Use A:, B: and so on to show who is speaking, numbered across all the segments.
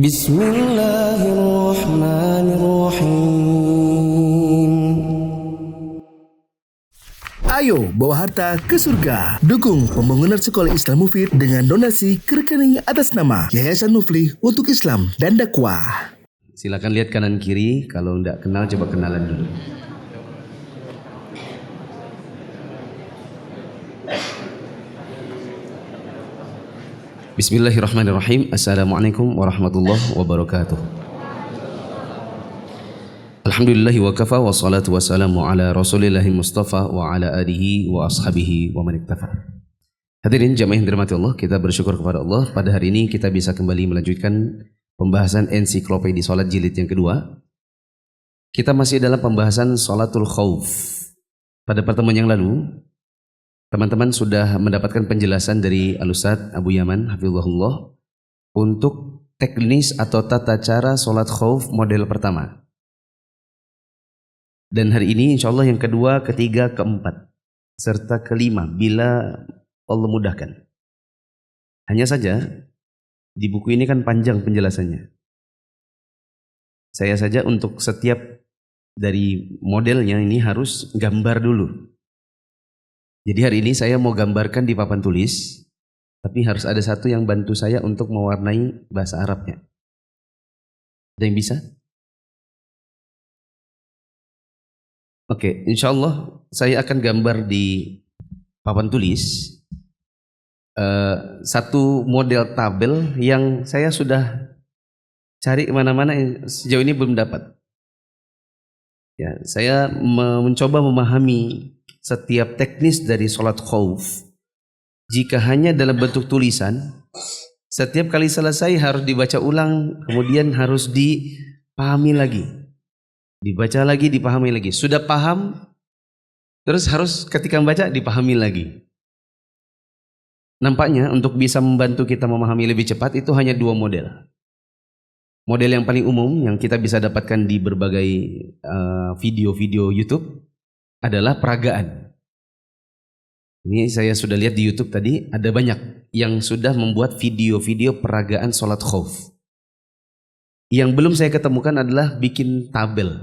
A: Bismillahirrahmanirrahim.
B: Ayo bawa harta ke surga. Dukung pembangunan sekolah Islam Mufid dengan donasi ke rekening atas nama Yayasan Muflih untuk Islam dan Dakwah.
C: Silakan lihat kanan kiri, kalau tidak kenal coba kenalan dulu. Bismillahirrahmanirrahim. Assalamualaikum warahmatullahi wabarakatuh. Alhamdulillahi wa kafa wa salatu wassalamu ala rasulillahi mustafa wa ala alihi wa ashabihi wa man iktafa. Hadirin jamaah yang dirahmati Allah, kita bersyukur kepada Allah pada hari ini kita bisa kembali melanjutkan pembahasan ensiklopedi salat jilid yang kedua. Kita masih dalam pembahasan salatul khauf. Pada pertemuan yang lalu teman-teman sudah mendapatkan penjelasan dari Al-Ustadz Abu Yaman hafizahullah untuk teknis atau tata cara salat khauf model pertama. Dan hari ini insya Allah yang kedua, ketiga, keempat serta kelima bila Allah mudahkan. Hanya saja di buku ini kan panjang penjelasannya. Saya saja untuk setiap dari modelnya ini harus gambar dulu. Jadi hari ini saya mau gambarkan di papan tulis, tapi harus ada satu yang bantu saya untuk mewarnai bahasa Arabnya. Ada yang bisa? Oke, insya Allah saya akan gambar di papan tulis satu model tabel yang saya sudah cari kemana-mana, sejauh ini belum dapat. Ya, saya mencoba memahami setiap teknis dari sholat khauf. Jika hanya dalam bentuk tulisan, setiap kali selesai harus dibaca ulang, kemudian harus dipahami lagi, dibaca lagi, dipahami lagi. Sudah paham, terus harus ketika membaca dipahami lagi. Nampaknya untuk bisa membantu kita memahami lebih cepat itu hanya dua model. Model yang paling umum yang kita bisa dapatkan di berbagai video-video YouTube adalah peragaan. Ini saya sudah lihat di YouTube tadi, ada banyak yang sudah membuat video-video peragaan sholat khauf. Yang belum saya ketemukan adalah bikin tabel.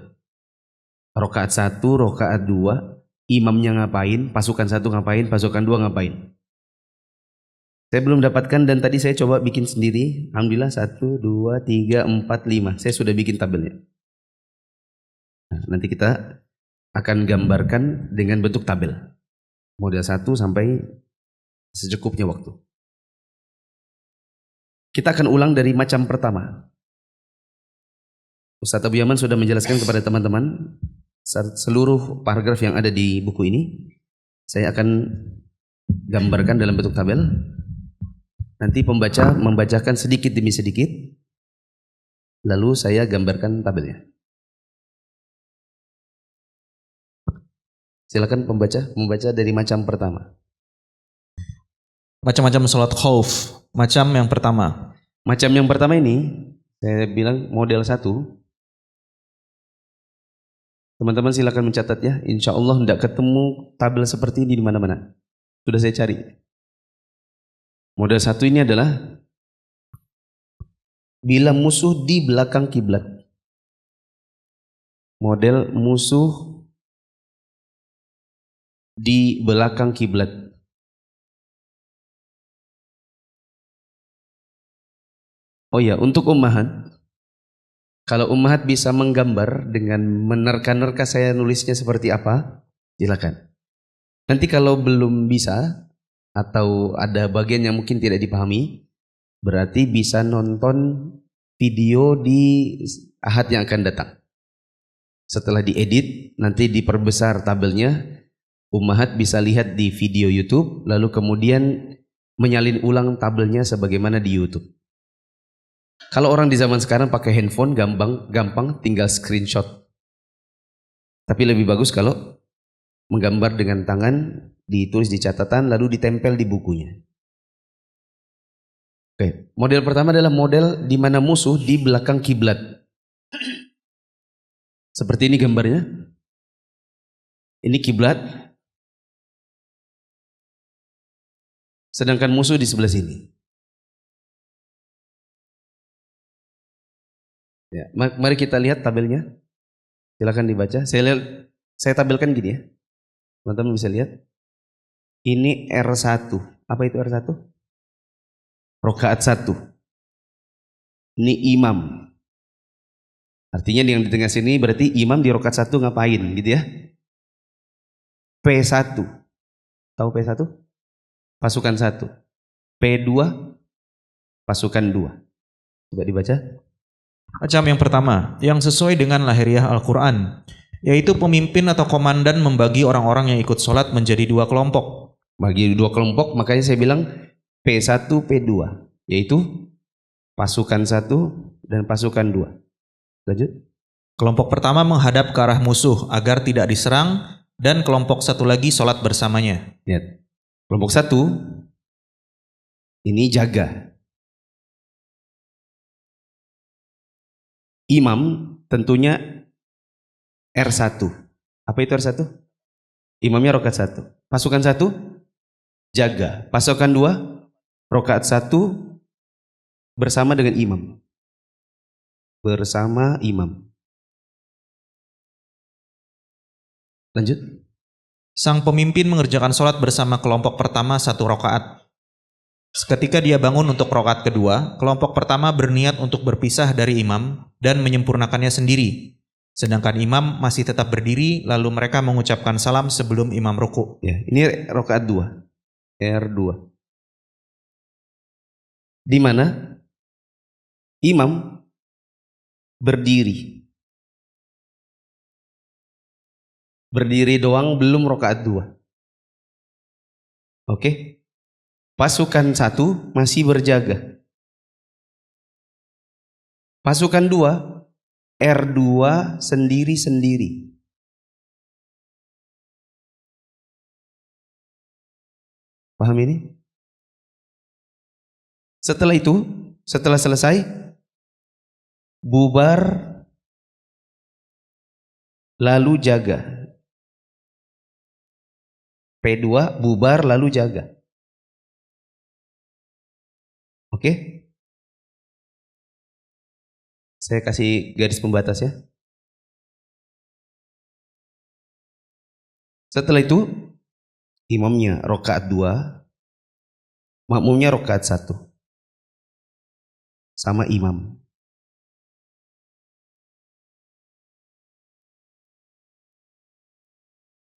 C: Rokaat 1, rokaat 2, imamnya ngapain, pasukan 1 ngapain, pasukan 2 ngapain. Saya belum dapatkan dan tadi saya coba bikin sendiri. Alhamdulillah 1, 2, 3, 4, 5. Saya sudah bikin tabelnya. Nah, nanti kita akan gambarkan dengan bentuk tabel. Model 1 sampai secukupnya waktu. Kita akan ulang dari macam pertama. Ustadz Abu Yaman sudah menjelaskan kepada teman-teman seluruh paragraf yang ada di buku ini. Saya akan gambarkan dalam bentuk tabel. Nanti pembaca membacakan sedikit demi sedikit, lalu saya gambarkan tabelnya. Silakan pembaca membaca dari macam pertama.
D: Macam-macam sholat khauf. Macam yang pertama.
C: Macam yang pertama ini saya bilang model 1. Teman-teman silakan mencatat ya. Insya Allah tidak ketemu tabel seperti ini di mana-mana. Sudah saya cari. Model 1 ini adalah bila musuh di belakang kiblat. Model musuh di belakang kiblat. Oh ya, untuk ummahat, kalau ummahat bisa menggambar dengan menerka-nerka saya nulisnya seperti apa, silakan. Nanti kalau belum bisa atau ada bagian yang mungkin tidak dipahami, berarti bisa nonton video di ahad yang akan datang. Setelah diedit, nanti diperbesar tabelnya. Ummahat bisa lihat di video YouTube, lalu kemudian menyalin ulang tabelnya sebagaimana di YouTube. Kalau orang di zaman sekarang pakai handphone gampang tinggal screenshot. Tapi lebih bagus kalau menggambar dengan tangan, ditulis di catatan lalu ditempel di bukunya. Oke, model pertama adalah model di mana musuh di belakang kiblat. Seperti ini gambarnya. Ini kiblat. Sedangkan musuh di sebelah sini. Ya, mari kita lihat tabelnya. Silakan dibaca. Saya tabelkan gini ya. Teman-teman bisa lihat. Ini R1. Apa itu R1? Rokaat 1. Ini imam. Artinya yang di tengah sini berarti imam di rokaat 1 ngapain gitu ya. P1. Tahu P1? Pasukan 1. P2 pasukan 2. Coba dibaca.
D: Macam yang pertama, yang sesuai dengan lahiriah Al-Quran, yaitu pemimpin atau komandan membagi orang-orang yang ikut sholat menjadi 2 kelompok.
C: Bagi 2 kelompok, makanya saya bilang P1, P2, yaitu pasukan 1 dan pasukan 2. Lanjut.
D: Kelompok pertama menghadap ke arah musuh agar tidak diserang, dan kelompok satu lagi sholat bersamanya.
C: Lihat. Kelompok 1 ini jaga. Imam tentunya R1. Apa itu R1? Imamnya rokaat 1. Pasukan 1 jaga. Pasukan 2 rokaat 1 bersama dengan imam. Bersama imam. Lanjut.
D: Sang pemimpin mengerjakan sholat bersama kelompok pertama 1 rakaat. Seketika dia bangun untuk rakaat kedua, kelompok pertama berniat untuk berpisah dari imam dan menyempurnakannya sendiri. Sedangkan imam masih tetap berdiri, lalu mereka mengucapkan salam sebelum imam ruku.
C: Ya, ini rakaat 2. R2. Di mana imam berdiri. Berdiri doang, belum rakaat 2. Oke. Pasukan 1 masih berjaga. Pasukan 2 R2 sendiri-sendiri. Paham ini? Setelah itu, setelah selesai, bubar lalu jaga. P2 bubar lalu jaga. Oke? Saya kasih garis pembatas ya. Setelah itu, imamnya rakaat 2, makmumnya rakaat 1. Sama imam.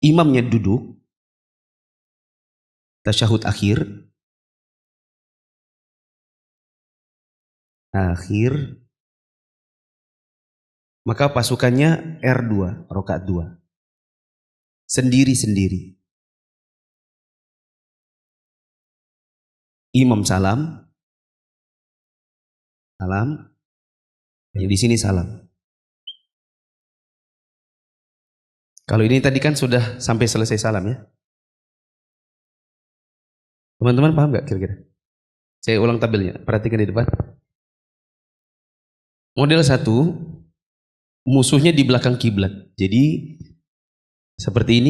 C: Imamnya duduk, tasyahud akhir, maka pasukannya R2, rakaat 2. Sendiri-sendiri. Imam salam, yang di sini salam. Kalau ini tadi kan sudah sampai selesai salam ya. Teman-teman paham gak kira-kira? Saya ulang tabelnya, perhatikan di depan. Model 1, musuhnya di belakang kiblat. Jadi seperti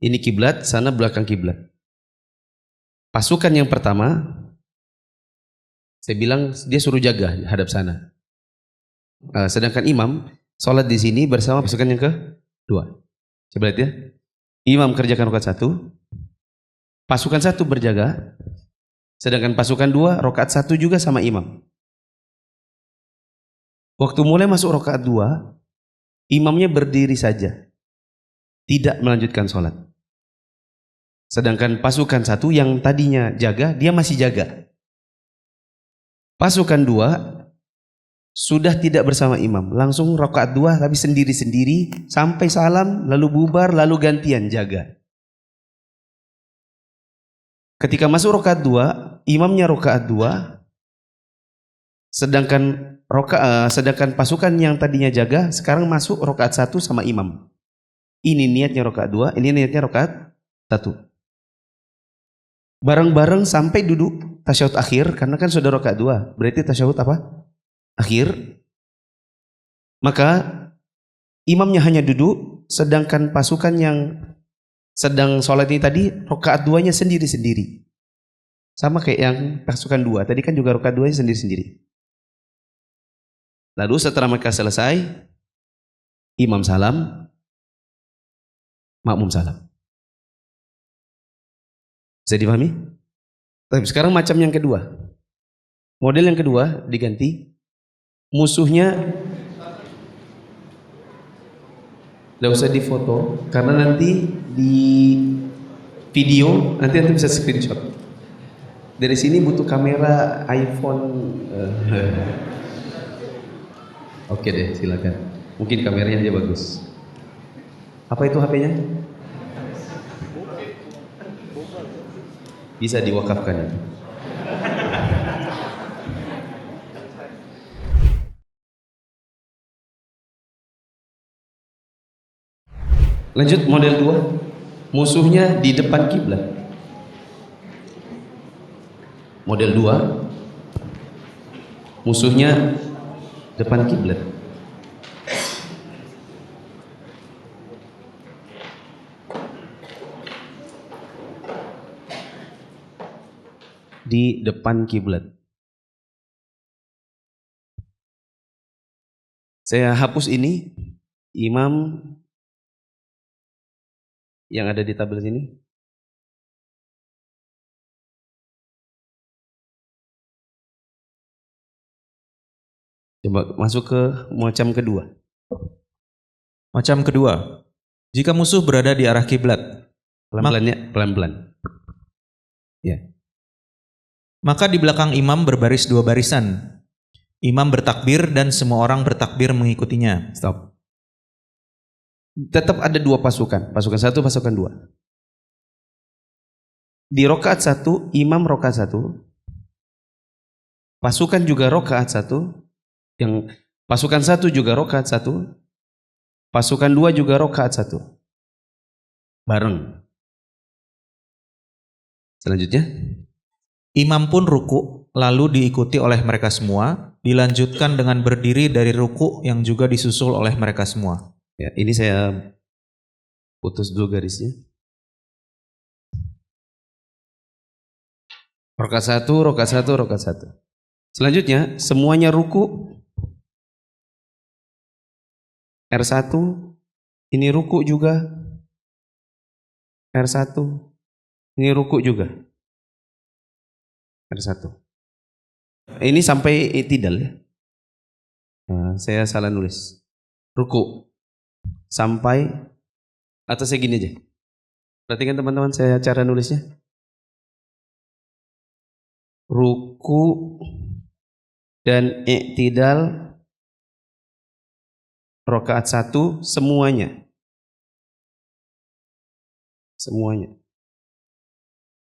C: ini kiblat, sana belakang kiblat. Pasukan yang pertama, saya bilang dia suruh jaga hadap sana. Sedangkan imam sholat di sini bersama pasukan yang kedua. Coba lihat ya. Imam kerjakan rakaat 1, pasukan 1 berjaga, sedangkan pasukan 2 rakaat 1 juga sama imam. Waktu mulai masuk rakaat 2, imamnya berdiri saja, tidak melanjutkan sholat. Sedangkan pasukan 1 yang tadinya jaga, dia masih jaga. Pasukan 2 sudah tidak bersama imam, langsung rakaat 2 tapi sendiri-sendiri sampai salam, lalu bubar, lalu gantian jaga. Ketika masuk rakaat 2, imamnya rakaat 2, sedangkan pasukan yang tadinya jaga sekarang masuk rakaat 1 sama imam. Ini niatnya rakaat 2, ini niatnya rakaat 1. Bareng-bareng sampai duduk tasyahud akhir, karena kan sudah rakaat 2. Berarti tasyahud apa? Akhir. Maka imamnya hanya duduk, sedangkan pasukan yang sedang sholat ini tadi rakaat 2-nya sendiri-sendiri. Sama kayak yang pasukan 2. Tadi kan juga rakaat 2-nya sendiri-sendiri. Lalu setelah mereka selesai, imam salam, makmum salam. Bisa dipahami? Tapi sekarang macam yang kedua. Model yang kedua diganti. Musuhnya tidak usah difoto, karena nanti di video nanti bisa screenshot. Dari sini butuh kamera iPhone. Oke deh, silakan. Mungkin kameranya aja bagus. Apa itu HP-nya? Bisa diwakafkan itu. Lanjut model 2. Musuhnya di depan kiblat. Model 2. Musuhnya depan kiblat. Di depan kiblat. Saya hapus ini, imam yang ada di tabel sini. Coba masuk ke macam kedua.
D: Macam kedua, jika musuh berada di arah kiblat,
C: Pelan-pelannya, pelan-pelan. Ya.
D: maka di belakang imam berbaris 2 barisan. Imam bertakbir dan semua orang bertakbir mengikutinya.
C: Stop. Tetap ada 2 pasukan. Pasukan 1, pasukan 2. Di rokaat 1, imam rokaat 1. Pasukan juga rokaat 1. Yang pasukan 1 juga rokaat 1. Pasukan 2 juga rokaat 1. Bareng. Selanjutnya,
D: Imam pun ruku, lalu diikuti oleh mereka semua, dilanjutkan dengan berdiri dari ruku yang juga disusul oleh mereka semua.
C: ya, ini saya putus dulu garisnya. Rokaat 1, rokaat 1, rokaat 1. Selanjutnya, semuanya ruku. R1, ini ruku juga. R1, ini ruku juga. R1. Ini sampai i'tidal ya. Nah, saya salah nulis. Ruku sampai atasnya gini aja. Perhatikan teman-teman saya cara nulisnya. Ruku dan i'tidal rakaat 1 semuanya. Semuanya.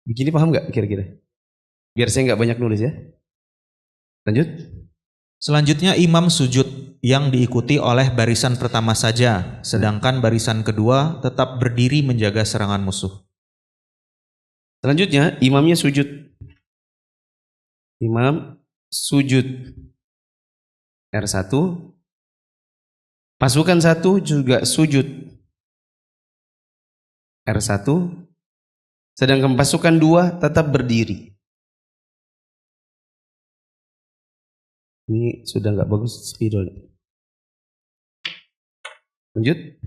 C: Begini paham nggak kira-kira? Biar saya nggak banyak nulis ya. Lanjut.
D: Selanjutnya imam sujud yang diikuti oleh barisan pertama saja, sedangkan barisan kedua tetap berdiri menjaga serangan musuh.
C: Selanjutnya imamnya sujud. Imam sujud. R1. Pasukan 1 juga sujud. R1. Sedangkan pasukan 2 tetap berdiri. Ini sudah nggak bagus spidol. Lanjut.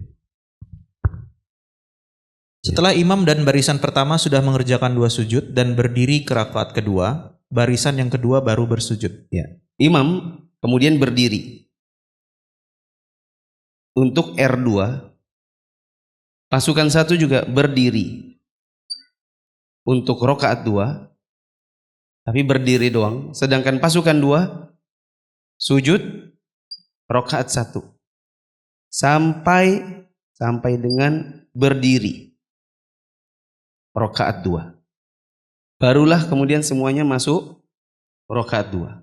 D: Setelah imam dan barisan pertama sudah mengerjakan 2 sujud dan berdiri ke rakaat kedua, barisan yang kedua baru bersujud.
C: Ya. Imam kemudian berdiri. Untuk R2, pasukan 1 juga berdiri. Untuk rakaat 2, tapi berdiri doang. Sedangkan pasukan 2 sujud rakaat 1 sampai dengan berdiri rakaat 2. Barulah kemudian semuanya masuk rakaat 2.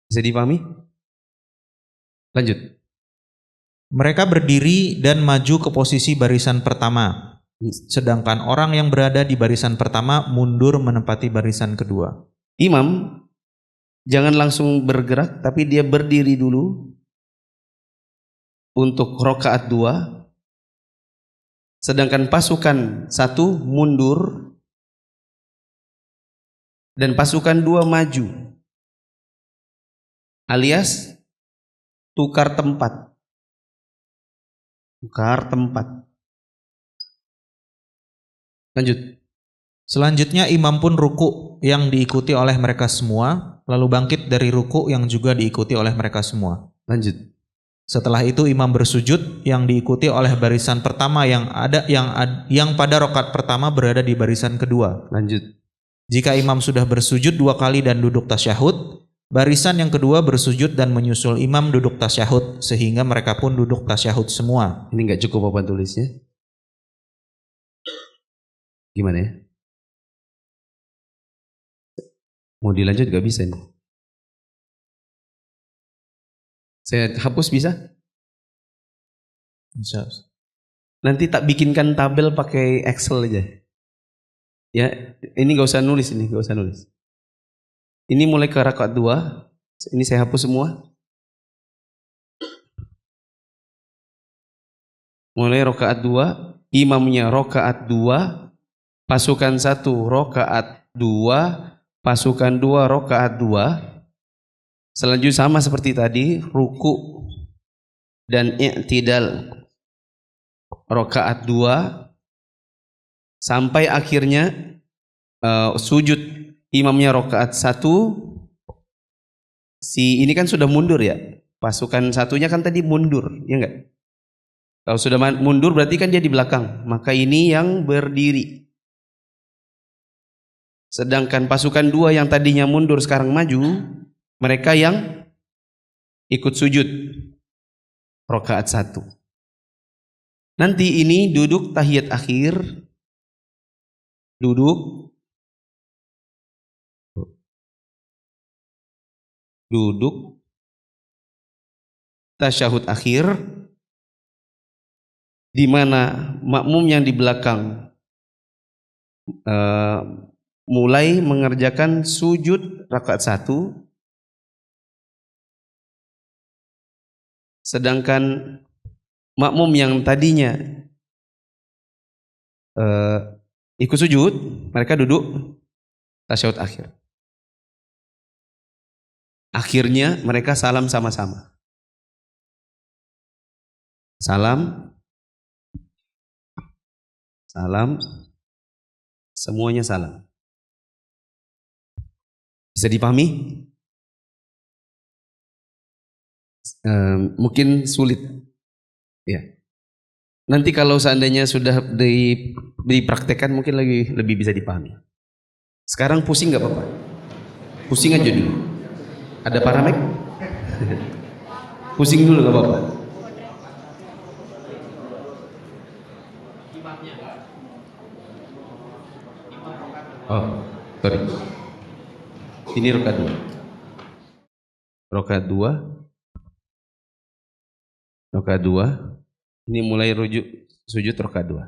C: Bisa dipahami? Lanjut.
D: Mereka berdiri dan maju ke posisi barisan pertama, sedangkan orang yang berada di barisan pertama mundur menempati barisan kedua.
C: Imam jangan langsung bergerak, tapi dia berdiri dulu untuk rakaat 2. Sedangkan pasukan 1 mundur dan pasukan 2 maju. alias tukar tempat. Tukar tempat. Lanjut.
D: Selanjutnya imam pun ruku yang diikuti oleh mereka semua, lalu bangkit dari ruku yang juga diikuti oleh mereka semua.
C: Lanjut.
D: Setelah itu imam bersujud yang diikuti oleh barisan pertama yang pada rakaat pertama berada di barisan kedua.
C: Lanjut.
D: Jika imam sudah bersujud 2 kali dan duduk tasyahud, barisan yang kedua bersujud dan menyusul imam duduk tasyahud sehingga mereka pun duduk tasyahud semua.
C: Ini nggak cukup papan tulisnya. Gimana ya? Mau dilanjut gak bisa nih. Saya hapus bisa?
D: Bisa.
C: Nanti tak bikinkan tabel pakai Excel aja. Ya, ini gak usah nulis ini, gak usah nulis. Ini mulai ke rakaat 2. Ini saya hapus semua. Mulai rakaat 2, imamnya rakaat 2, pasukan 1 rakaat 2, pasukan 2 rakaat 2. Selanjutnya sama seperti tadi, ruku dan i'tidal rakaat 2 sampai akhirnya sujud imamnya rakaat 1. Ini kan sudah mundur ya. Pasukan satunya kan tadi mundur, ya enggak? Kalau sudah mundur berarti kan dia di belakang. Maka ini yang berdiri. Sedangkan pasukan 2 yang tadinya mundur sekarang maju, mereka yang ikut sujud rakaat 1. Nanti ini duduk tahiyat akhir, duduk tasyahud akhir, di mana makmum yang di belakang mulai mengerjakan sujud rakaat 1, sedangkan makmum yang tadinya ikut sujud, mereka duduk tasyahud akhir. Akhirnya mereka salam sama-sama. Salam, semuanya salam. Bisa dipahami? Mungkin sulit. Ya. Nanti kalau seandainya sudah dipraktekkan mungkin lebih bisa dipahami. Sekarang pusing nggak apa-apa? Pusing aja dulu. Ada paramek? Pusing dulu nggak apa-apa. Oh, sorry. Ini rakaat 2. Rakaat 2. Ini mulai sujud rakaat 2.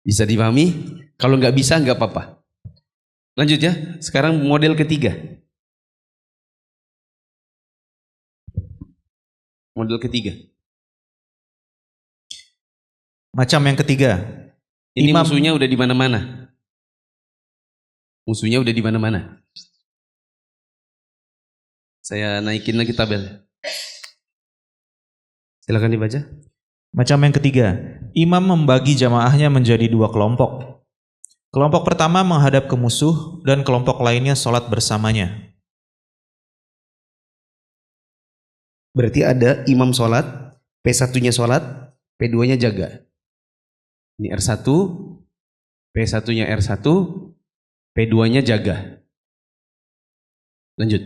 C: Bisa dipahami? Kalau nggak bisa nggak apa-apa. Lanjut ya. Sekarang model ketiga. Model ketiga.
D: Macam yang ketiga.
C: Ini musuhnya udah di mana-mana. Musuhnya udah di mana-mana. Saya naikin lagi tabel. Silakan dibaca.
D: Macam yang ketiga, imam membagi jamaahnya menjadi 2 kelompok. Kelompok pertama menghadap ke musuh dan kelompok lainnya sholat bersamanya.
C: Berarti ada imam sholat, P1-nya sholat, P2-nya jaga. Ini R1, P1-nya R1, P2-nya jaga. Lanjut.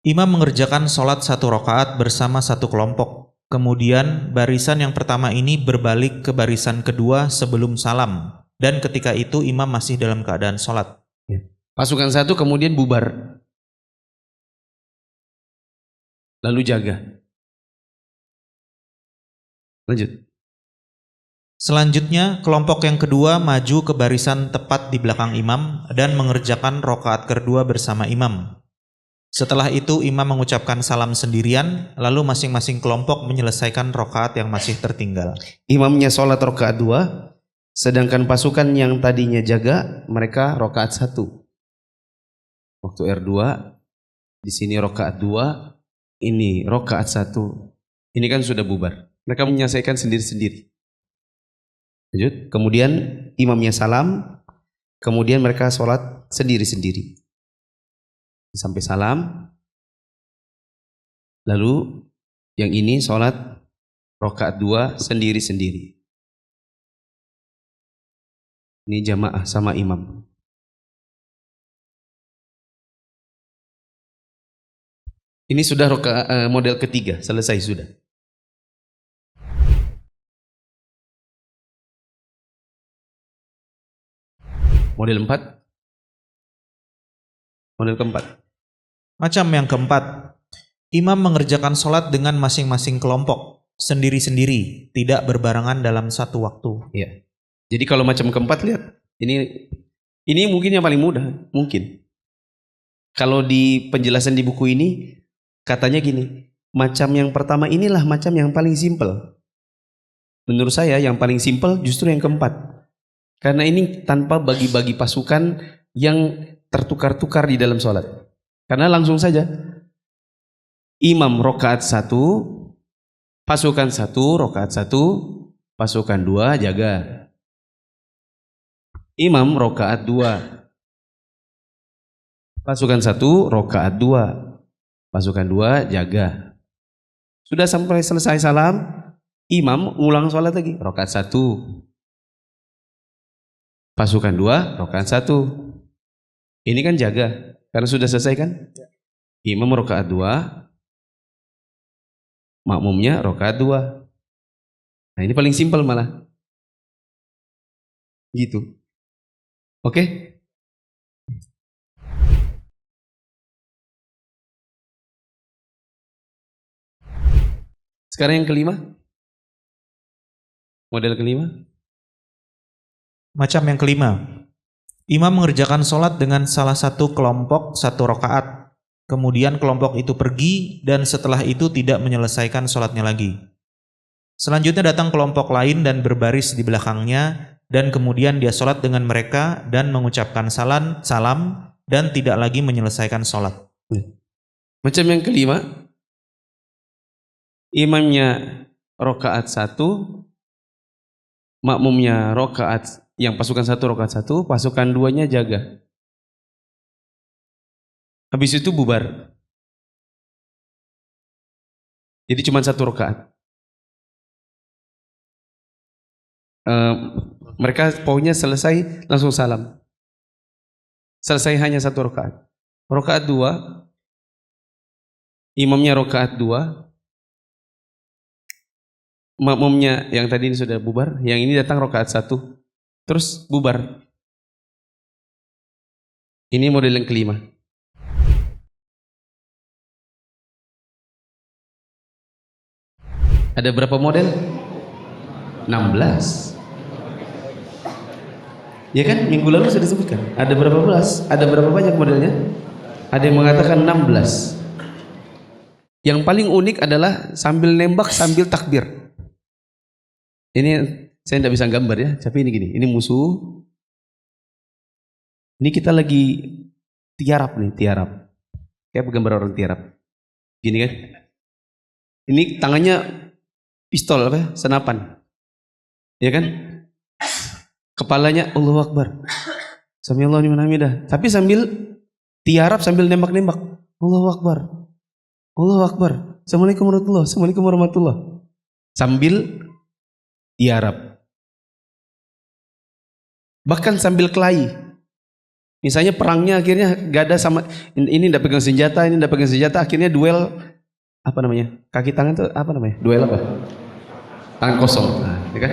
D: Imam mengerjakan sholat 1 rakaat bersama 1 kelompok. Kemudian barisan yang pertama ini berbalik ke barisan kedua sebelum salam. Dan ketika itu imam masih dalam keadaan sholat.
C: Pasukan 1 kemudian bubar. Lalu jaga. Lanjut.
D: Selanjutnya kelompok yang kedua maju ke barisan tepat di belakang imam dan mengerjakan rakaat kedua bersama imam. Setelah itu imam mengucapkan salam sendirian, lalu masing-masing kelompok menyelesaikan rokaat yang masih tertinggal.
C: Imamnya sholat rokaat 2, sedangkan pasukan yang tadinya jaga mereka rokaat 1. Waktu R2, di sini rokaat 2, ini rokaat 1. Ini kan sudah bubar. Mereka menyelesaikan sendiri-sendiri. Lanjut. Kemudian imamnya salam, kemudian mereka sholat sendiri-sendiri. Sampai salam, lalu yang ini sholat rokaat 2 sendiri-sendiri. Ini jamaah sama imam. Ini sudah model ketiga, selesai sudah. Model 4. Model keempat.
D: Macam yang keempat, imam mengerjakan sholat dengan masing-masing kelompok, sendiri-sendiri, tidak berbarengan dalam satu waktu.
C: Ya. Jadi kalau macam keempat lihat, ini mungkin yang paling mudah, mungkin. Kalau di penjelasan di buku ini katanya gini, macam yang pertama inilah macam yang paling simpel. Menurut saya yang paling simpel justru yang keempat. Karena ini tanpa bagi-bagi pasukan yang tertukar-tukar di dalam sholat. Karena langsung saja imam rokaat 1, pasukan 1 rokaat 1, pasukan 2 jaga. Imam rokaat 2, pasukan 1 rokaat 2, pasukan 2 jaga. Sudah sampai selesai salam, imam ulang sholat lagi rokaat 1, pasukan 2 rokaat 1. Ini kan jaga. Karena sudah selesai kan? Imam rokaat 2, makmumnya rokaat 2. Nah ini paling simpel malah. Gitu. Oke? Sekarang yang kelima. Model kelima.
D: Macam yang kelima, imam mengerjakan sholat dengan salah satu kelompok 1 rokaat, kemudian kelompok itu pergi dan setelah itu tidak menyelesaikan sholatnya lagi. Selanjutnya datang kelompok lain dan berbaris di belakangnya, dan kemudian dia sholat dengan mereka dan mengucapkan salam dan tidak lagi menyelesaikan sholat.
C: Macam yang kelima, imamnya rokaat 1, makmumnya rokaat, yang pasukan 1 rokaat 1, pasukan 2-nya jaga. Habis itu bubar. Jadi cuma 1 rokaat. Mereka pokoknya selesai langsung salam. Selesai hanya 1 rokaat. Rokaat 2, imamnya rokaat 2, makmumnya yang tadi ini sudah bubar, yang ini datang rokaat 1, terus bubar. Ini model yang kelima. Ada berapa model? 16. Ya kan, minggu lalu sudah disebutkan. Ada berapa belas? Ada berapa banyak modelnya? Ada yang mengatakan 16. Yang paling unik adalah sambil nembak sambil takbir. Ini saya tidak bisa gambar ya, tapi ini gini. Ini musuh. Ini kita lagi tiarap nih, tiarap. Kayak gambar orang tiarap. Gini kan? Ini tangannya pistol apa? Senapan. Ya kan? Kepalanya Allahu Akbar. Samiallahu liman hamidah. Tapi sambil tiarap sambil nembak-nembak. Allahu Akbar. Allahu Akbar. Assalamualaikum warahmatullahi. Assalamualaikum warahmatullahi. Sambil tiarap. Bahkan sambil kelahi. Misalnya perangnya akhirnya gak ada sama ini ndak pegang senjata, ini ndak pegang senjata, akhirnya duel apa namanya? Kaki tangan itu apa namanya? Duel apa? Tangan kosong. Nah, ya kan?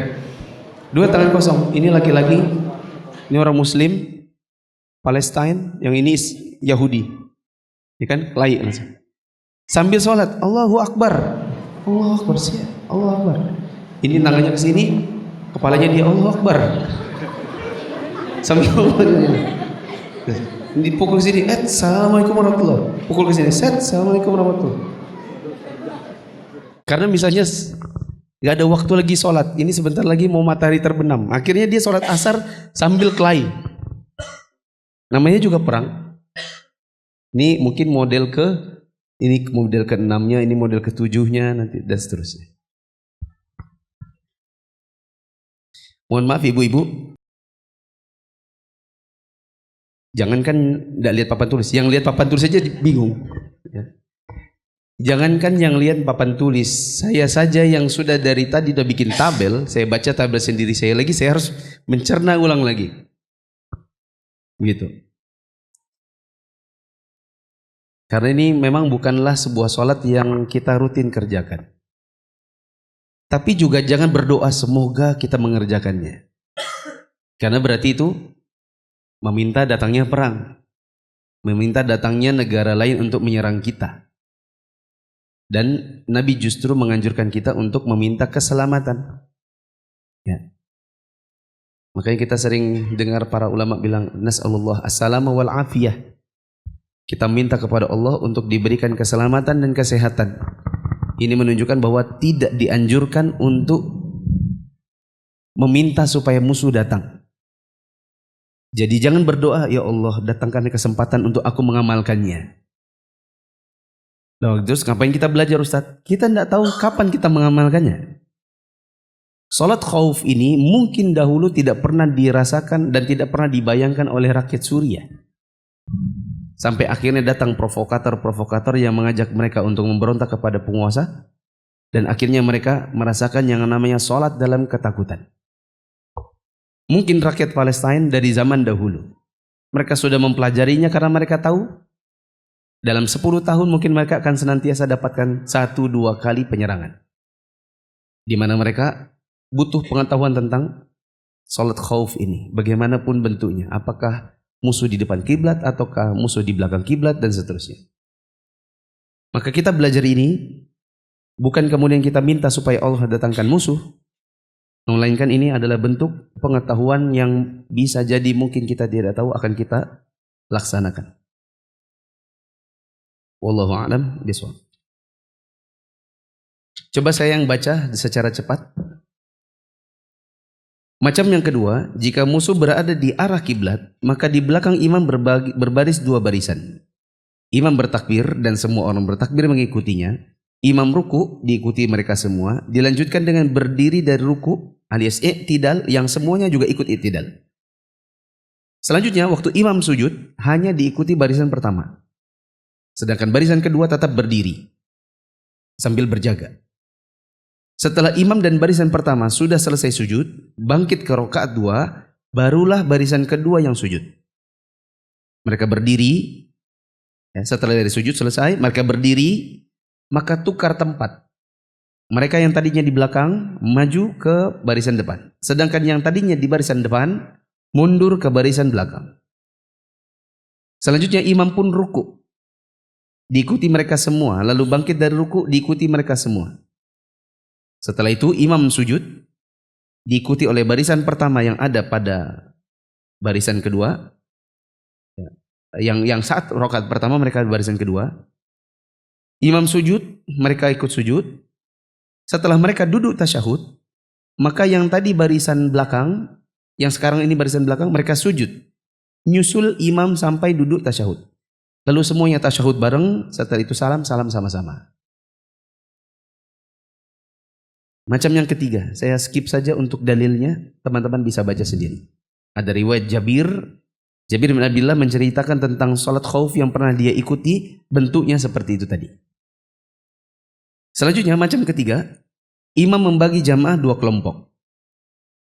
C: Dua tangan kosong. Ini laki-laki, ini orang Muslim, Palestine, yang ini Yahudi. Ya kan? Kelahi langsung. Sambil sholat, Allahu Akbar, Allahu Akbar, Allahu Akbar. Ini tangannya ke sini, kepalanya dia Allahu Akbar. Sambil Dipukul sini, assalamualaikum warahmatullahi. Pukul ke sini, assalamualaikum warahmatullahi. Karena misalnya nggak ada waktu lagi sholat, ini sebentar lagi mau matahari terbenam. Akhirnya dia sholat asar sambil kelahi. Namanya juga perang. Ini mungkin model ke-6-nya, ini model ke-7-nya nanti dan seterusnya. Mohon maaf ibu-ibu, jangankan tidak lihat papan tulis, yang lihat papan tulis saja bingung. Jangankan yang lihat papan tulis, saya saja yang sudah dari tadi udah bikin tabel, saya baca tabel sendiri saya harus mencerna ulang lagi. Begitu. Karena ini memang bukanlah sebuah sholat yang kita rutin kerjakan. Tapi juga jangan berdoa semoga kita mengerjakannya. Karena berarti itu meminta datangnya perang. Meminta datangnya negara lain untuk menyerang kita. Dan Nabi justru menganjurkan kita untuk meminta keselamatan. Ya. Makanya kita sering dengar para ulama bilang, nas'alullah as-salama wal afiyah. Kita minta kepada Allah untuk diberikan keselamatan dan kesehatan. Ini menunjukkan bahwa tidak dianjurkan untuk meminta supaya musuh datang. Jadi jangan berdoa, ya Allah datangkan kesempatan untuk aku mengamalkannya. Nah, terus ngapain kita belajar Ustaz? Kita tidak tahu kapan kita mengamalkannya. Salat khauf ini mungkin dahulu tidak pernah dirasakan dan tidak pernah dibayangkan oleh rakyat Suriah. Sampai akhirnya datang provokator-provokator yang mengajak mereka untuk memberontak kepada penguasa. Dan akhirnya mereka merasakan yang namanya salat dalam ketakutan. Mungkin rakyat Palestina dari zaman dahulu. Mereka sudah mempelajarinya karena mereka tahu dalam 10 tahun mungkin mereka akan senantiasa dapatkan 1-2 kali penyerangan. Di mana mereka butuh pengetahuan tentang salat khauf ini. Bagaimanapun bentuknya. Apakah musuh di depan kiblat ataukah musuh di belakang kiblat dan seterusnya. Maka kita belajar ini bukan kemudian kita minta supaya Allah datangkan musuh, melainkan ini adalah bentuk pengetahuan yang bisa jadi mungkin kita tidak tahu akan kita laksanakan. Wallahu a'lam bishawab. Coba saya yang baca secara cepat. Macam yang kedua, jika musuh berada di arah kiblat, maka di belakang imam berbaris 2 barisan. Imam bertakbir dan semua orang bertakbir mengikutinya. Imam ruku diikuti mereka semua. Dilanjutkan dengan berdiri dari ruku alias i'tidal yang semuanya juga ikut i'tidal. Selanjutnya waktu imam sujud hanya diikuti barisan pertama. Sedangkan barisan kedua tetap berdiri sambil berjaga. Setelah imam dan barisan pertama sudah selesai sujud, bangkit ke rakaat 2, barulah barisan kedua yang sujud. Mereka berdiri, setelah dari sujud selesai, mereka berdiri, maka tukar tempat. Mereka yang tadinya di belakang, maju ke barisan depan. Sedangkan yang tadinya di barisan depan, mundur ke barisan belakang. Selanjutnya imam pun ruku. Diikuti mereka semua, lalu bangkit dari ruku, diikuti mereka semua. Setelah itu imam sujud, diikuti oleh barisan pertama yang ada pada barisan kedua. Yang saat rakaat pertama mereka barisan kedua. Imam sujud, mereka ikut sujud. Setelah mereka duduk tasyahud, maka yang tadi barisan belakang, yang sekarang ini barisan belakang, mereka sujud. Nyusul imam sampai duduk tasyahud. Lalu semuanya tasyahud bareng, setelah itu salam sama-sama. Macam yang ketiga, saya skip saja untuk dalilnya, teman-teman bisa baca sendiri. Ada riwayat Jabir bin Abdullah menceritakan tentang salat khauf yang pernah dia ikuti, bentuknya seperti itu tadi. Selanjutnya macam ketiga, imam membagi jamaah 2 kelompok.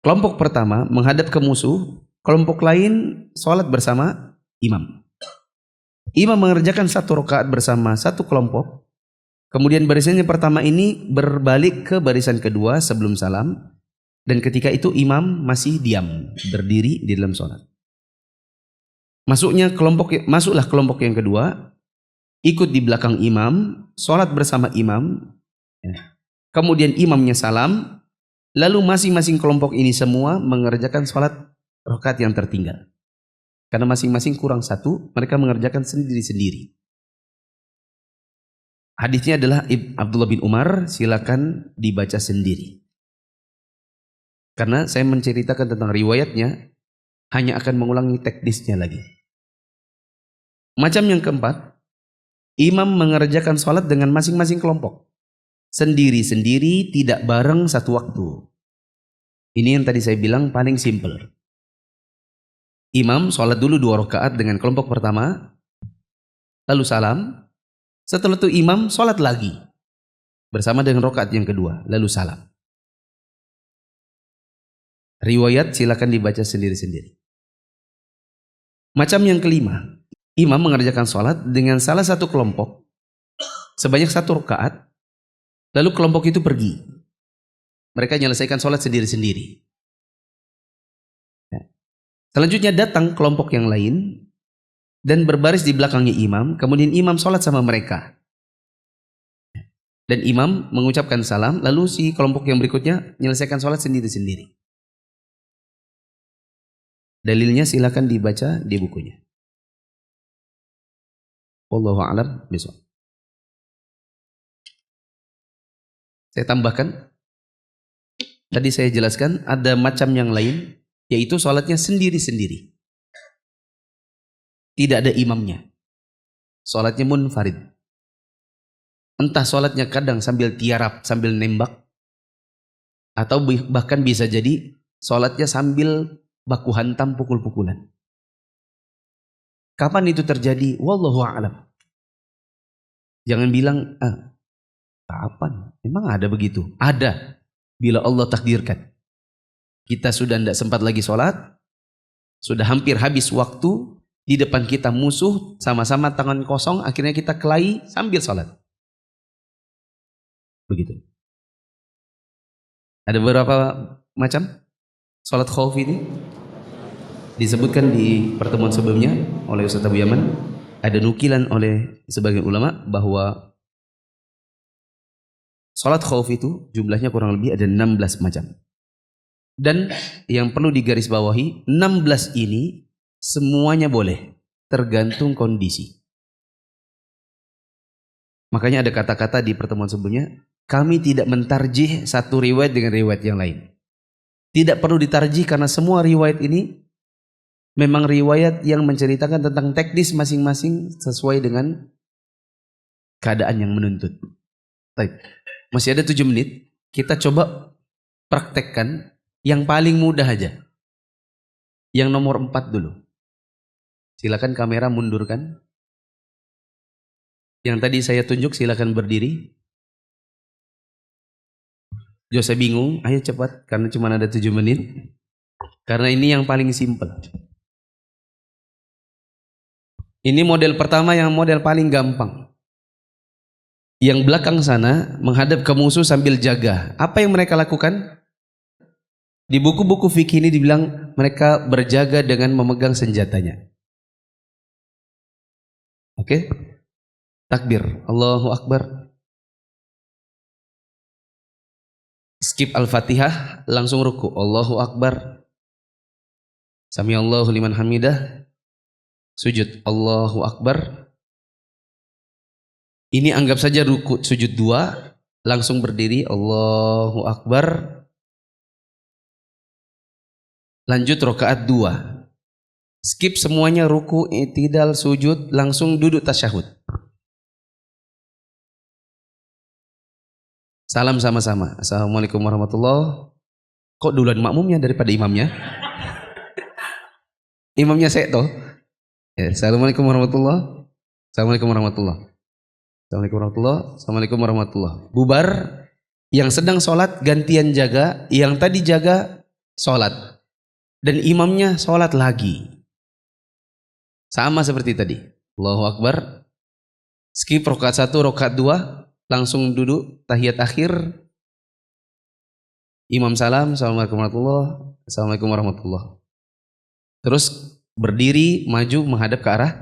C: Kelompok pertama menghadap ke musuh, kelompok lain salat bersama imam. Imam mengerjakan 1 rakaat bersama 1 kelompok. Kemudian barisan yang pertama ini berbalik ke barisan kedua sebelum salam. Dan ketika itu imam masih diam, berdiri di dalam sholat. Masuklah kelompok yang kedua, ikut di belakang imam, sholat bersama imam. Kemudian imamnya salam, lalu masing-masing kelompok ini semua mengerjakan sholat rakaat yang tertinggal. Karena masing-masing kurang satu, mereka mengerjakan sendiri-sendiri. Hadisnya adalah Abdullah bin Umar, silakan dibaca sendiri. Karena saya menceritakan tentang riwayatnya, hanya akan mengulangi teknisnya lagi. Macam yang keempat, imam mengerjakan sholat dengan masing-masing kelompok. Sendiri-sendiri, tidak bareng satu waktu. Ini yang tadi saya bilang paling simple. Imam sholat dulu 2 rakaat dengan kelompok pertama, lalu salam. Setelah itu imam sholat lagi bersama dengan rakaat yang kedua, lalu salam. Riwayat silakan dibaca sendiri-sendiri. Macam yang kelima, imam mengerjakan sholat dengan salah satu kelompok sebanyak 1 rakaat, lalu kelompok itu pergi. Mereka menyelesaikan sholat sendiri-sendiri. Selanjutnya datang kelompok yang lain dan berbaris di belakangnya imam, kemudian imam sholat sama mereka. Dan imam mengucapkan salam, lalu si kelompok yang berikutnya menyelesaikan sholat sendiri-sendiri. Dalilnya silakan dibaca di bukunya. Wallahu a'lam bishawab. Saya tambahkan, tadi saya jelaskan ada macam yang lain, yaitu sholatnya sendiri-sendiri. Tidak ada imamnya. Sholatnya munfarid. Entah sholatnya kadang sambil tiarap, sambil nembak, atau bahkan bisa jadi sholatnya sambil baku hantam pukul-pukulan. Kapan itu terjadi? Wallahu a'lam. Jangan bilang, kapan? Memang ada begitu? Ada. Bila Allah takdirkan. Kita sudah tidak sempat lagi sholat, sudah hampir habis waktu, di depan kita musuh, sama-sama tangan kosong, akhirnya kita kelahi sambil sholat. Begitu. Ada beberapa macam sholat khauf ini. Disebutkan di pertemuan sebelumnya oleh Ustaz Abu Yaman. Ada nukilan oleh sebagian ulama bahwa sholat khauf itu jumlahnya kurang lebih ada 16 macam. Dan yang perlu digarisbawahi, 16 ini semuanya boleh, tergantung kondisi. Makanya ada kata-kata di pertemuan sebelumnya, kami tidak mentarjih satu riwayat dengan riwayat yang lain. Tidak perlu ditarjih karena semua riwayat ini memang riwayat yang menceritakan tentang teknis masing-masing sesuai dengan keadaan yang menuntut. Baik. Masih ada 7 menit, kita coba praktekkan yang paling mudah aja. Yang nomor 4 dulu. Silakan kamera mundurkan. Yang tadi saya tunjuk silakan berdiri. Jo, saya bingung, ayo cepat karena cuma ada 7 menit. Karena ini yang paling simple. Ini model pertama yang model paling gampang. Yang belakang sana menghadap ke musuh sambil jaga. Apa yang mereka lakukan? Di buku-buku fikih ini dibilang mereka berjaga dengan memegang senjatanya. Oke? Takbir. Allahu Akbar. Skip Al-Fatihah, langsung ruku. Allahu Akbar. Samiallahu liman hamidah. Sujud. Allahu Akbar. Ini anggap saja ruku sujud 2, langsung berdiri. Allahu Akbar. Lanjut rakaat 2. Skip semuanya ruku, i'tidal, sujud, langsung duduk tasyahud. Salam sama-sama. Assalamualaikum warahmatullahi. Kok duluan makmumnya daripada imamnya? Imamnya saya toh. Ya, Assalamualaikum warahmatullahi. Assalamualaikum warahmatullahi. Assalamualaikum warahmatullahi. Assalamualaikum warahmatullahi. Bubar. Yang sedang sholat gantian jaga. Yang tadi jaga sholat. Dan imamnya sholat lagi. Sama seperti tadi. Allahu Akbar. Skip rakaat 1, rakaat 2. Langsung duduk tahiyat akhir. Imam salam. Assalamualaikum warahmatullahi. Assalamualaikum warahmatullahi. Terus berdiri maju menghadap ke arah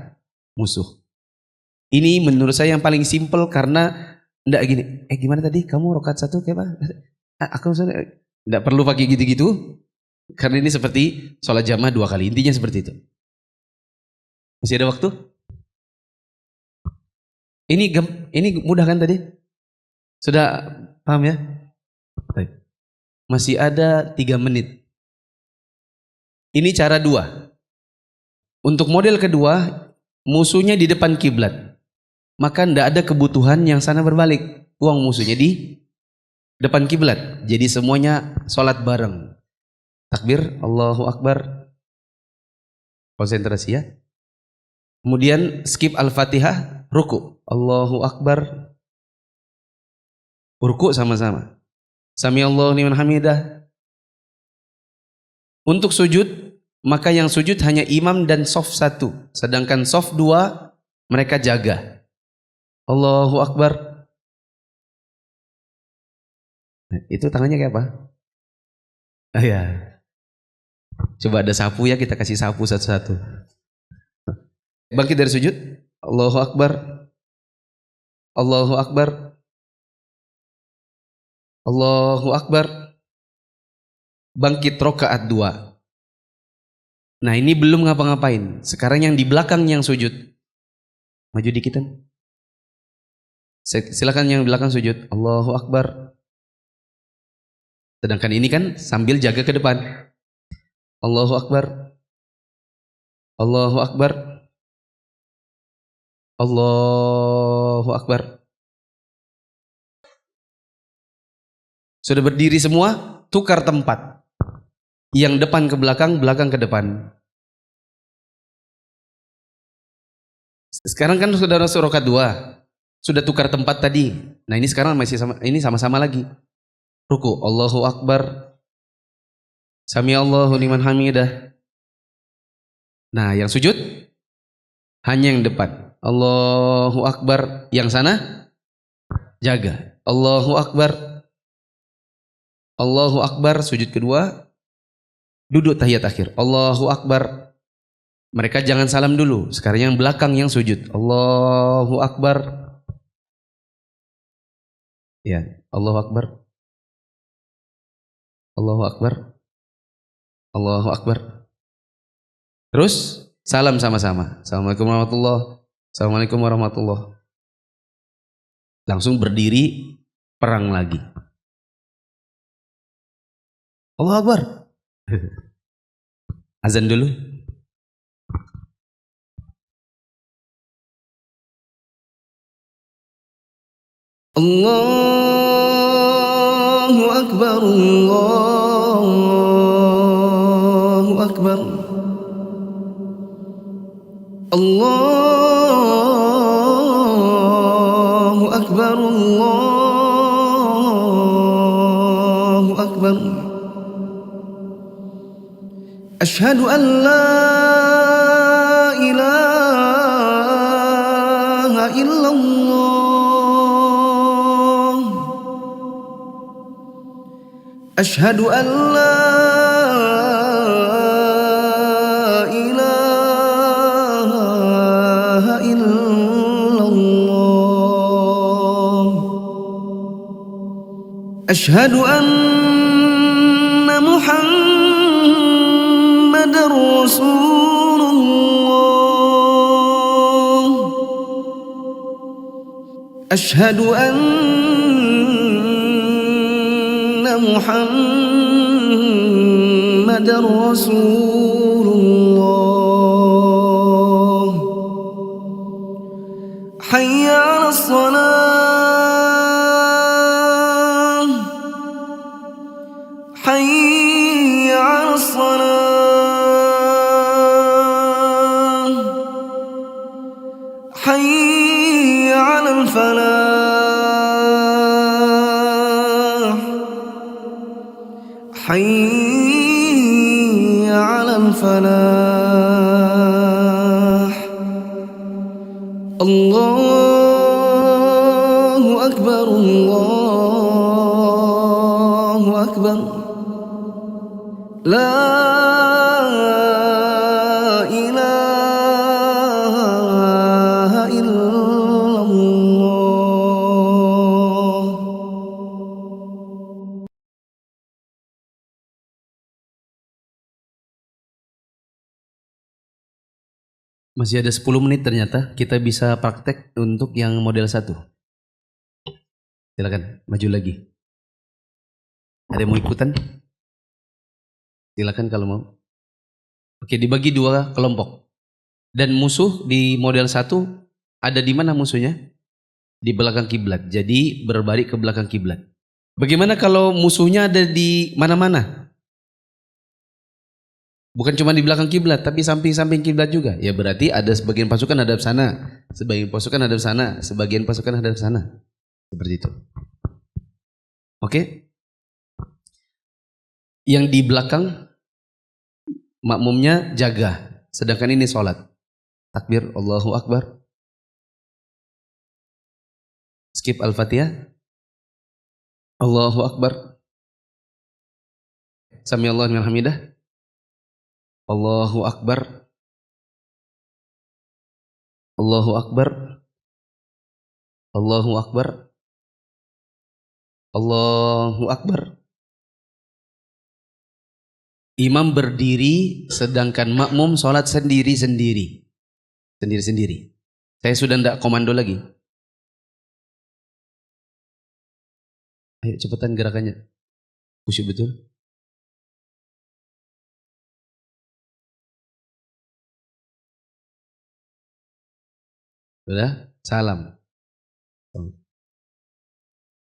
C: musuh. Ini menurut saya yang paling simpel karena enggak gini. Gimana tadi kamu rakaat 1 kayak apa? Aku enggak perlu pakai gitu-gitu. Karena ini seperti sholat jamaah 2 kali. Intinya seperti itu. Masih ada waktu? Ini mudah kan tadi? Sudah paham ya? Baik. Masih ada 3 menit. Ini cara 2. Untuk model kedua, musuhnya di depan kiblat. Maka tidak ada kebutuhan yang sana berbalik. Uang musuhnya di depan kiblat. Jadi semuanya sholat bareng. Takbir, Allahu Akbar. Konsentrasi ya. Kemudian skip Al-Fatihah, ruku. Allahu Akbar. Ruku sama-sama. Sami Allahu liman hamidah. Untuk sujud, maka yang sujud hanya imam dan sof 1. Sedangkan sof 2 mereka jaga. Allahu Akbar. Nah, itu tangannya kayak apa? Ah ya. Coba ada sapu ya, kita kasih sapu satu-satu. Bangkit dari sujud. Allahu Akbar. Allahu Akbar. Allahu Akbar. Bangkit rokaat 2. Nah ini belum ngapa-ngapain. Sekarang yang di belakang yang sujud. Maju dikitan. Silakan yang di belakang sujud. Allahu Akbar. Sedangkan ini kan sambil jaga ke depan. Allahu Akbar. Allahu Akbar. Allahu Akbar. Sudah berdiri semua, tukar tempat. Yang depan ke belakang, belakang ke depan. Sekarang kan sudah masuk rakaat 2. Sudah tukar tempat tadi. Nah, ini sekarang masih sama-sama lagi. Ruku, Allahu Akbar. Sami Allahu liman hamidah. Nah, yang sujud hanya yang depan. Allahu Akbar. Yang sana jaga. Allahu Akbar. Allahu Akbar, sujud kedua, duduk tahiyat akhir. Allahu Akbar. Mereka jangan salam dulu. Sekarang yang belakang yang sujud. Allahu Akbar. Ya, Allahu Akbar. Allahu Akbar. Allahu Akbar. Terus salam sama-sama. Assalamualaikum warahmatullahi. Assalamualaikum warahmatullahi. Langsung berdiri, perang lagi. Allahu Akbar. Azan dulu. Allahu Akbar. Allahu Akbar. Allahu Akbar. Allahu Akbar. أشهد أن لا إله إلا الله أشهد أن لا إله إلا الله أشهد أن محمد رسول الله أشهد أن محمد رسول الله حي على الصلاة حي على الصلاة حي على الفلاح حي على الفلاح الله أكبر الله أكبر لا Masih ada 10 menit ternyata. Kita bisa praktek untuk yang model 1. Silakan maju lagi. Ada yang mau ikutan? Silakan kalau mau. Oke, dibagi 2 kelompok. Dan musuh di model 1 ada di mana musuhnya? Di belakang kiblat. Jadi berbalik ke belakang kiblat. Bagaimana kalau musuhnya ada di mana-mana? Bukan cuma di belakang kiblat, tapi samping-samping kiblat juga. Ya berarti ada sebagian pasukan hadap sana, sebagian pasukan hadap sana, sebagian pasukan hadap sana. Seperti itu. Oke? Yang di belakang makmumnya jaga, sedangkan ini sholat. Takbir, Allahu Akbar. Skip Al-Fatihah. Allahu Akbar. Sami Allahu liman hamidah. Allahu Akbar. Allahu Akbar. Allahu Akbar. Allahu Akbar. Imam berdiri sedangkan makmum sholat sendiri-sendiri. Sendiri-sendiri. Saya sudah tidak komando lagi. Ayo cepetan gerakannya. Khusyuk betul. Sudah? Salam.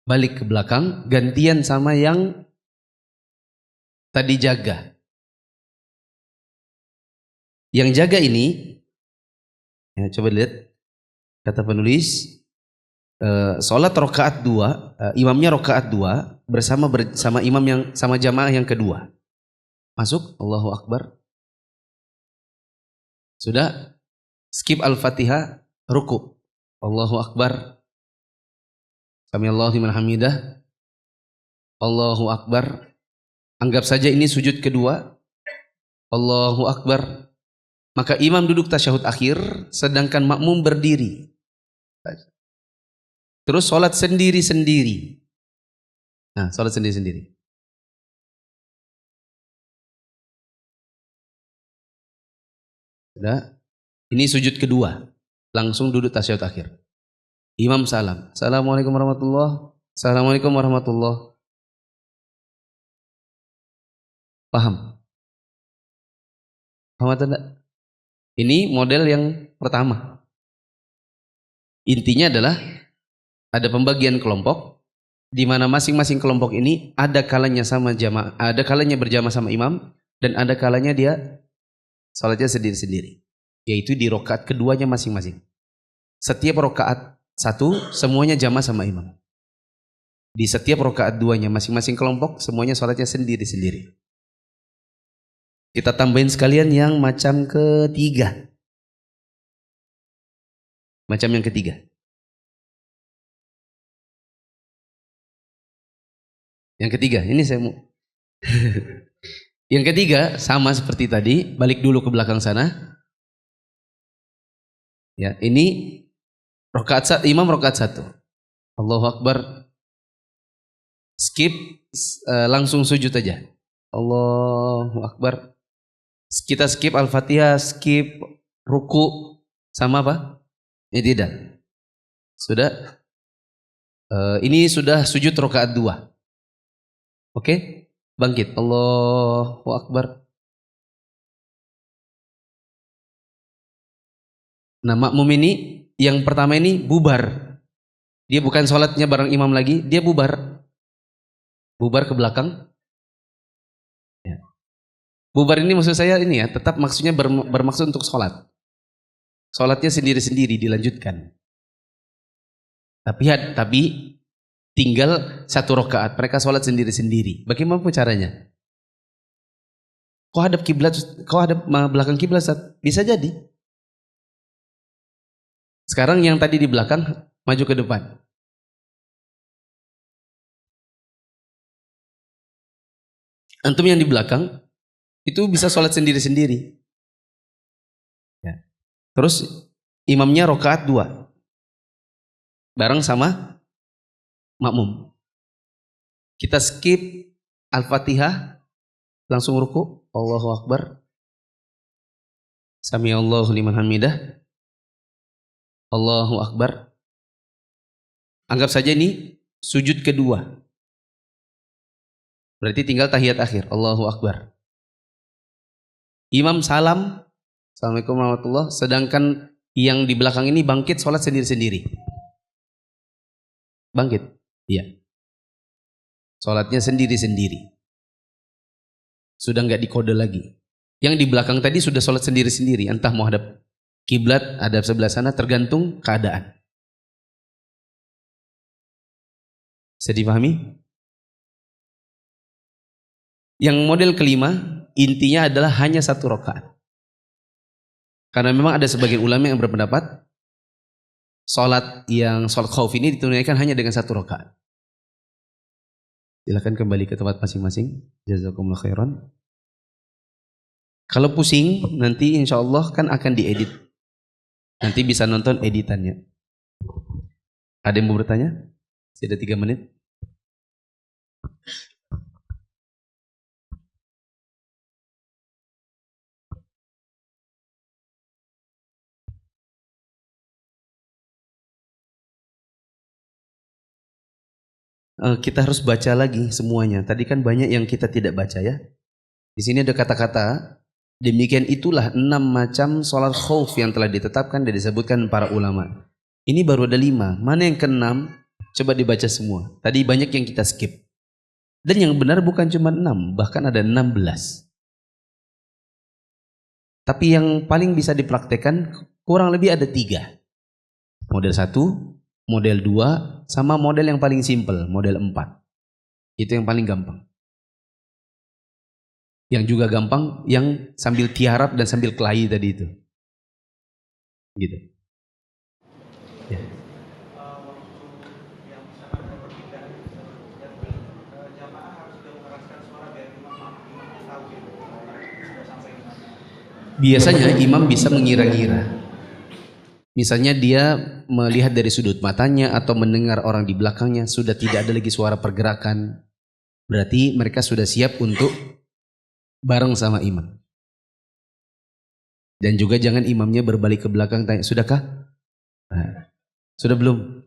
C: Balik ke belakang, gantian sama yang tadi jaga. Yang jaga ini, ya, coba lihat, kata penulis, sholat rokaat 2, imamnya rokaat 2 bersama imam yang sama jamaah yang kedua. Masuk, Allahu Akbar. Sudah? Skip Al-Fatihah, ruku. Allahu Akbar. Sami Allahu liman hamidah. Allahu Akbar. Anggap saja ini sujud kedua. Allahu Akbar. Maka imam duduk tasyahud akhir, sedangkan makmum berdiri. Terus sholat sendiri-sendiri. Nah, sholat sendiri-sendiri. Sudah? Ini sujud kedua. Langsung duduk tasyahud akhir. Imam salam. Assalamualaikum warahmatullahi. Assalamualaikum warahmatullahi. Paham? Paham atau tidak? Ini model yang pertama. Intinya adalah ada pembagian kelompok di mana masing-masing kelompok ini ada kalanya sama jamaah, ada kalanya berjamaah sama imam dan ada kalanya dia salatnya sendiri-sendiri. Yaitu di rokaat keduanya masing-masing. Setiap rokaat 1 semuanya jamaah sama imam. Di setiap rokaat 2-nya masing-masing kelompok semuanya salatnya sendiri-sendiri. Kita tambahin sekalian yang macam ketiga. Macam yang ketiga. Yang ketiga, ini saya mau. Yang ketiga sama seperti tadi, balik dulu ke belakang sana. Ya, ini imam rokaat 1. Allahu Akbar. Skip, langsung sujud aja. Allahu Akbar. Kita skip Al-Fatihah, skip ruku, sama apa? Ini tidak. Sudah. Ini sudah sujud rokaat 2. Oke? Bangkit. Allahu Akbar. Nah, makmum ini yang pertama ini bubar. Dia bukan sholatnya bareng imam lagi, dia bubar. Bubar ke belakang. Ya. Bubar ini maksud saya ini ya, tetap maksudnya bermaksud untuk sholat. Sholatnya sendiri-sendiri dilanjutkan. Tapi tinggal 1 rakaat. Mereka sholat sendiri-sendiri. Bagaimana caranya? Kau hadap kiblat, kau hadap belakang kiblat, bisa jadi. Sekarang yang tadi di belakang maju ke depan. Antum yang di belakang itu bisa sholat sendiri-sendiri. Ya. Terus imamnya rokaat 2 bareng sama makmum. Kita skip Al-Fatihah, langsung ruku, Allahu Akbar. Samiallahu liman hamidah. Allahu Akbar. Anggap saja ini sujud kedua. Berarti tinggal tahiyat akhir. Allahu Akbar. Imam salam. Assalamualaikum warahmatullahi wabarakatuh. Sedangkan yang di belakang ini bangkit sholat sendiri-sendiri. Bangkit. Iya. Sholatnya sendiri-sendiri. Sudah nggak dikode lagi. Yang di belakang tadi sudah sholat sendiri-sendiri. Entah mau hadap kiblat, hadap sebelah sana, tergantung keadaan. Bisa dipahami? Yang model kelima, intinya adalah hanya 1 rakaat. Karena memang ada sebagian ulama yang berpendapat sholat khauf ini ditunaikan hanya dengan 1 rakaat. Silakan kembali ke tempat masing-masing. Jazakumullah khairan. Kalau pusing, nanti insya Allah kan akan diedit. Nanti bisa nonton editannya. Ada yang mau bertanya? Sudah 3 menit. Kita harus baca lagi semuanya. Tadi kan banyak yang kita tidak baca ya. Di sini ada kata-kata, demikian itulah 6 macam sholat khauf yang telah ditetapkan dan disebutkan para ulama. Ini baru ada 5. Mana yang ke-6? Coba dibaca semua. Tadi banyak yang kita skip. Dan yang benar bukan cuma 6, bahkan ada 16. Tapi yang paling bisa dipraktekkan kurang lebih ada 3. Model 1, model 2, sama model yang paling simpel, model 4. Itu yang paling gampang. Yang juga gampang, yang sambil tiarap dan sambil kelahi tadi itu. Gitu. Ya. Biasanya imam bisa mengira-ngira. Misalnya dia melihat dari sudut matanya atau mendengar orang di belakangnya sudah tidak ada lagi suara pergerakan. Berarti mereka sudah siap untuk bareng sama imam. Dan juga jangan imamnya berbalik ke belakang tanya, sudahkah? Nah, sudah belum?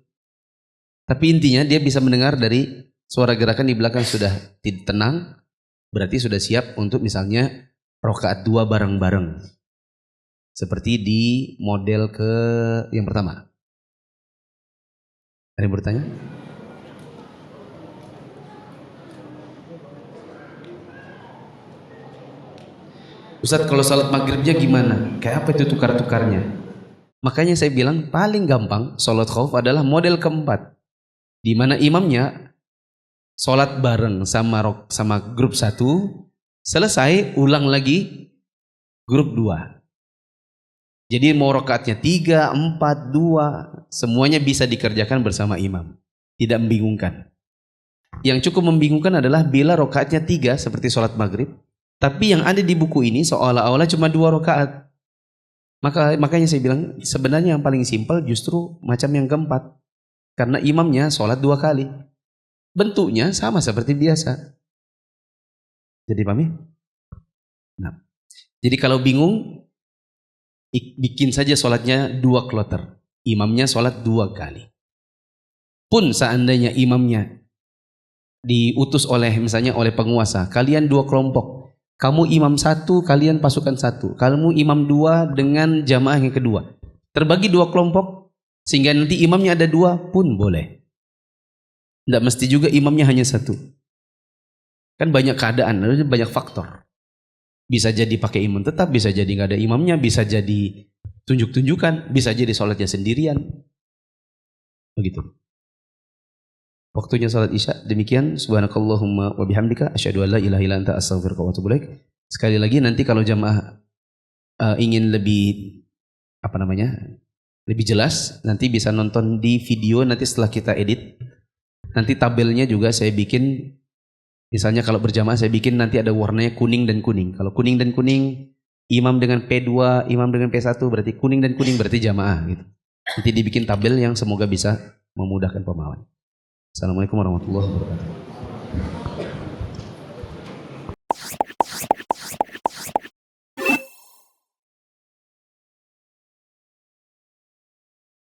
C: Tapi intinya dia bisa mendengar dari suara gerakan di belakang sudah tenang. Berarti sudah siap untuk misalnya rakaat 2 bareng-bareng. Seperti di model yang pertama. Ada yang bertanya? Ustadz, kalau salat maghribnya gimana? Kayak apa itu tukar-tukarnya? Makanya saya bilang paling gampang salat khauf adalah model keempat. Di mana imamnya salat bareng sama grup 1, selesai ulang lagi grup 2. Jadi mau rakaatnya 3, 4, 2, semuanya bisa dikerjakan bersama imam. Tidak membingungkan. Yang cukup membingungkan adalah bila rakaatnya 3 seperti sholat maghrib, tapi yang ada di buku ini seolah-olah cuma 2 rakaat. Makanya saya bilang sebenarnya yang paling simpel justru macam yang keempat. Karena imamnya sholat 2 kali. Bentuknya sama seperti biasa. Jadi paham ya? Nah, jadi kalau bingung, bikin saja sholatnya 2 kloter. Imamnya sholat 2 kali. Pun seandainya imamnya diutus misalnya oleh penguasa, kalian 2 kelompok. Kamu imam 1, kalian pasukan 1. Kamu imam 2 dengan jamaah yang kedua. Terbagi 2 kelompok, sehingga nanti imamnya ada 2 pun boleh. Tidak mesti juga imamnya hanya 1. Kan banyak keadaan, banyak faktor. Bisa jadi pakai imam tetap, bisa jadi nggak ada imamnya, bisa jadi tunjuk-tunjukkan, bisa jadi sholatnya sendirian. Begitu. Waktunya sholat isya. Demikian. Subhanakallahumma wa bihamdika asyhadu an la ilaha illa anta astaghfiruka wa atubu ilaik. Sekali lagi nanti kalau jamaah ingin lebih lebih jelas, nanti bisa nonton di video nanti setelah kita edit. Nanti tabelnya juga saya bikin. Misalnya kalau berjamaah saya bikin nanti ada warnanya kuning dan kuning. Kalau kuning dan kuning, imam dengan P2, imam dengan P1, berarti kuning dan kuning berarti jamaah gitu. Nanti dibikin tabel yang semoga bisa memudahkan pemahaman. Assalamualaikum warahmatullahi wabarakatuh.